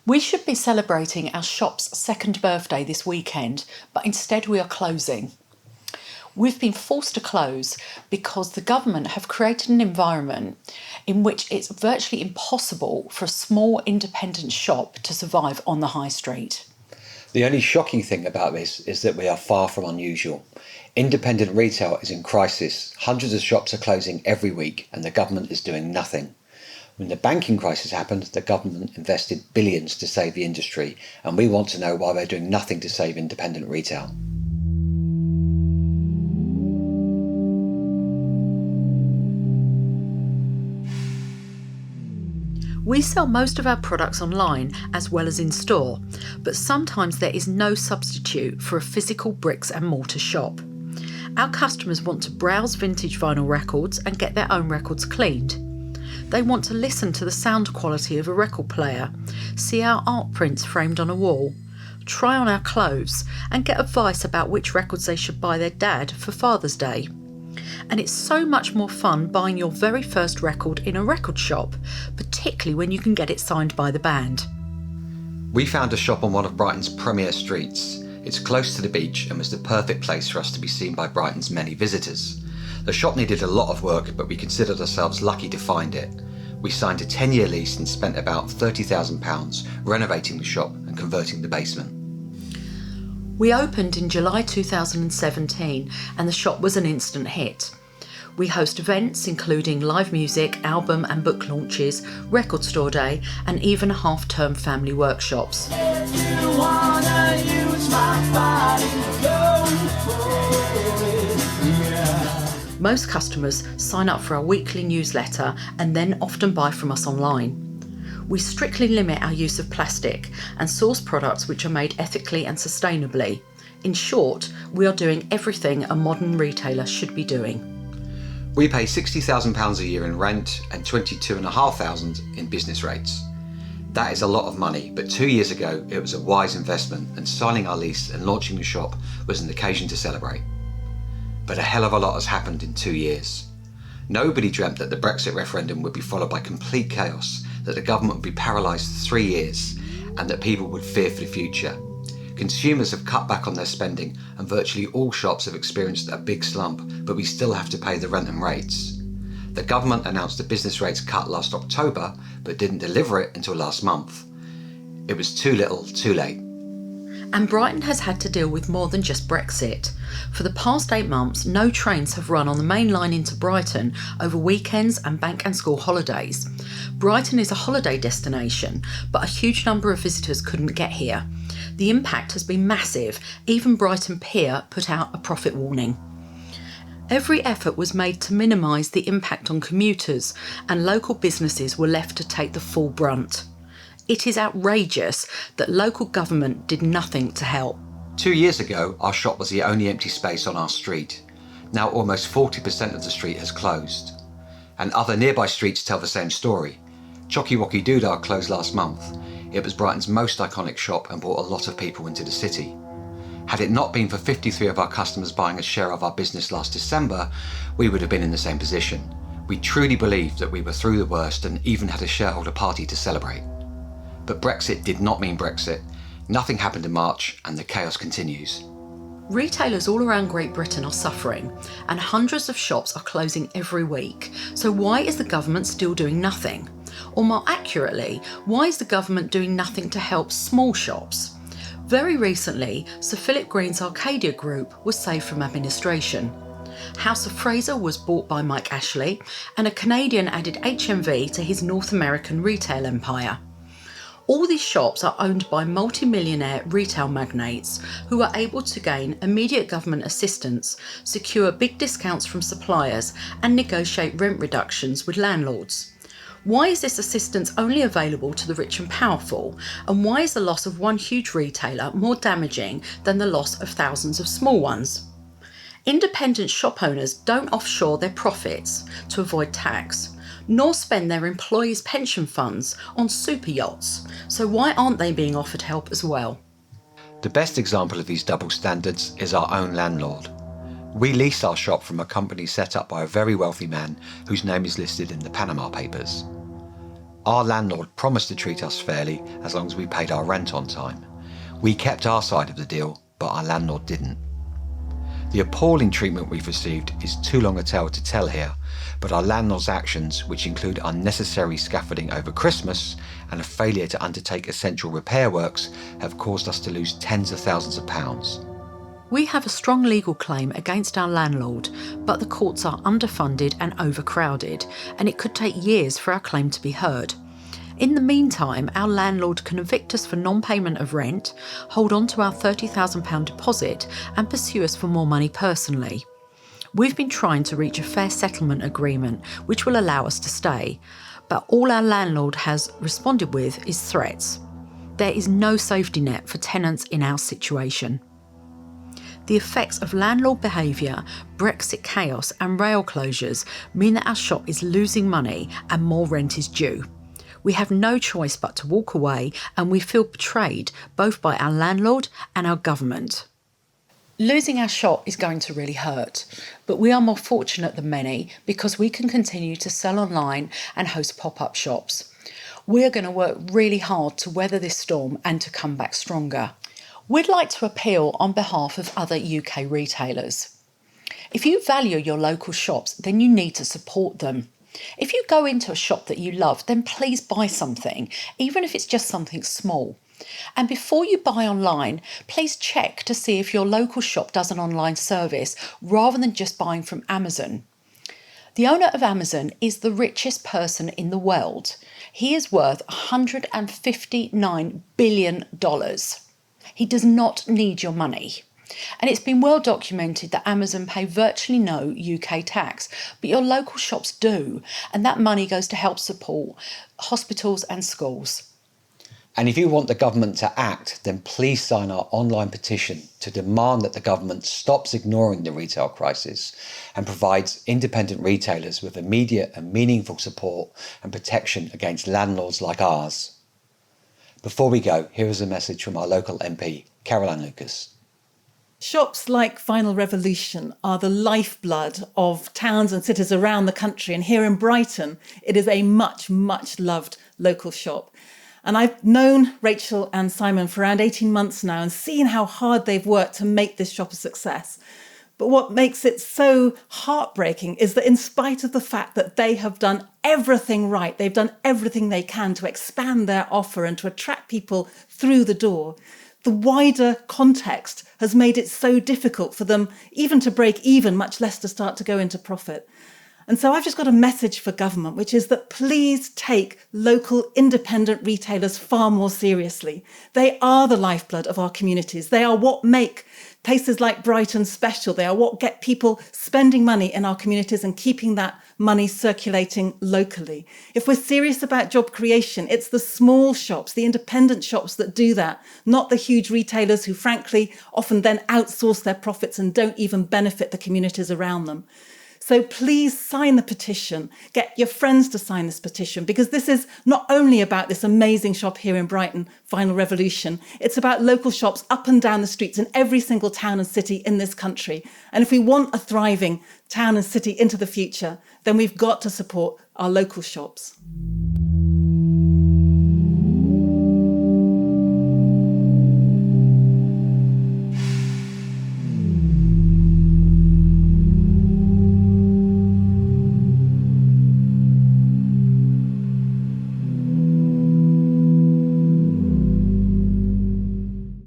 We should be celebrating our shop's second birthday this weekend, but instead we are closing. We've been forced to close because the government have created an environment in which it's virtually impossible for a small independent shop to survive on the high street. The only shocking thing about this is that we are far from unusual. Independent retail is in crisis. Hundreds of shops are closing every week and the government is doing nothing. When the banking crisis happened, the government invested billions to save the industry, and we want to know why they're doing nothing to save independent retail. We sell most of our products online as well as in store, but sometimes there is no substitute for a physical bricks and mortar shop. Our customers want to browse vintage vinyl records and get their own records cleaned. They want to listen to the sound quality of a record player, see our art prints framed on a wall, try on our clothes, and get advice about which records they should buy their dad for Father's Day. And it's so much more fun buying your very first record in a record shop, particularly when you can get it signed by the band. We found a shop on one of Brighton's premier streets. It's close to the beach and was the perfect place for us to be seen by Brighton's many visitors. The shop needed a lot of work, but we considered ourselves lucky to find it. We signed a 10-year lease and spent about £30,000 renovating the shop and converting the basement. We opened in July 2017 and the shop was an instant hit. We host events including live music, album and book launches, record store day and even half-term family workshops. If you wanna use my body, go for it, yeah. Most customers sign up for our weekly newsletter and then often buy from us online. We strictly limit our use of plastic and source products which are made ethically and sustainably. In short, we are doing everything a modern retailer should be doing. We pay £60,000 a year in rent and £22,500 in business rates. That is a lot of money, but 2 years ago it was a wise investment and signing our lease and launching the shop was an occasion to celebrate. But a hell of a lot has happened in 2 years. Nobody dreamt that the Brexit referendum would be followed by complete chaos, that the government would be paralysed for 3 years, and that people would fear for the future. Consumers have cut back on their spending and virtually all shops have experienced a big slump, but we still have to pay the rent and rates. The government announced the business rates cut last October, but didn't deliver it until last month. It was too little, too late. And Brighton has had to deal with more than just Brexit. For the past 8 months, no trains have run on the main line into Brighton over weekends and bank and school holidays. Brighton is a holiday destination, but a huge number of visitors couldn't get here. The impact has been massive. Even Brighton Pier put out a profit warning. Every effort was made to minimise the impact on commuters, and local businesses were left to take the full brunt. It is outrageous that local government did nothing to help. 2 years ago, our shop was the only empty space on our street. Now almost 40% of the street has closed. And other nearby streets tell the same story. Chocky Wocky Doodah closed last month. It was Brighton's most iconic shop and brought a lot of people into the city. Had it not been for 53 of our customers buying a share of our business last December, we would have been in the same position. We truly believed that we were through the worst and even had a shareholder party to celebrate. But Brexit did not mean Brexit. Nothing happened in March and the chaos continues. Retailers all around Great Britain are suffering and hundreds of shops are closing every week. So why is the government still doing nothing? Or more accurately, why is the government doing nothing to help small shops? Very recently, Sir Philip Green's Arcadia Group was saved from administration. House of Fraser was bought by Mike Ashley and a Canadian added HMV to his North American retail empire. All these shops are owned by multi-millionaire retail magnates who are able to gain immediate government assistance, secure big discounts from suppliers and negotiate rent reductions with landlords. Why is this assistance only available to the rich and powerful? And why is the loss of one huge retailer more damaging than the loss of thousands of small ones? Independent shop owners don't offshore their profits to avoid tax, nor spend their employees' pension funds on super yachts. So why aren't they being offered help as well? The best example of these double standards is our own landlord. We lease our shop from a company set up by a very wealthy man whose name is listed in the Panama Papers. Our landlord promised to treat us fairly as long as we paid our rent on time. We kept our side of the deal, but our landlord didn't. The appalling treatment we've received is too long a tale to tell here, but our landlord's actions, which include unnecessary scaffolding over Christmas and a failure to undertake essential repair works, have caused us to lose tens of thousands of pounds. We have a strong legal claim against our landlord, but the courts are underfunded and overcrowded, and it could take years for our claim to be heard. In the meantime, our landlord can evict us for non-payment of rent, hold on to our £30,000 deposit, and pursue us for more money personally. We've been trying to reach a fair settlement agreement which will allow us to stay, but all our landlord has responded with is threats. There is no safety net for tenants in our situation. The effects of landlord behaviour, Brexit chaos and rail closures mean that our shop is losing money and more rent is due. We have no choice but to walk away, and we feel betrayed both by our landlord and our government. Losing our shop is going to really hurt, but we are more fortunate than many because we can continue to sell online and host pop-up shops. We are going to work really hard to weather this storm and to come back stronger. We'd like to appeal on behalf of other UK retailers. If you value your local shops, then you need to support them. If you go into a shop that you love, then please buy something, even if it's just something small. And before you buy online, please check to see if your local shop does an online service rather than just buying from Amazon. The owner of Amazon is the richest person in the world. He is worth $159 billion. He does not need your money. And it's been well documented that Amazon pay virtually no UK tax, but your local shops do, and that money goes to help support hospitals and schools. And if you want the government to act, then please sign our online petition to demand that the government stops ignoring the retail crisis and provides independent retailers with immediate and meaningful support and protection against landlords like ours. Before we go, here is a message from our local MP, Caroline Lucas. Shops like Final Revolution are the lifeblood of towns and cities around the country. And here in Brighton, it is a much, much loved local shop. And I've known Rachel and Simon for around 18 months now and seen how hard they've worked to make this shop a success. But what makes it so heartbreaking is that in spite of the fact that they have done everything right, they've done everything they can to expand their offer and to attract people through the door, the wider context has made it so difficult for them even to break even, much less to start to go into profit. And so I've just got a message for government, which is that please take local independent retailers far more seriously. They are the lifeblood of our communities. They are what make places like Brighton special. They are what get people spending money in our communities and keeping that money circulating locally. If we're serious about job creation, it's the small shops, the independent shops that do that, not the huge retailers who frankly often then outsource their profits and don't even benefit the communities around them. So please sign the petition, get your friends to sign this petition, because this is not only about this amazing shop here in Brighton, Final Revolution, it's about local shops up and down the streets in every single town and city in this country. And if we want a thriving town and city into the future, then we've got to support our local shops.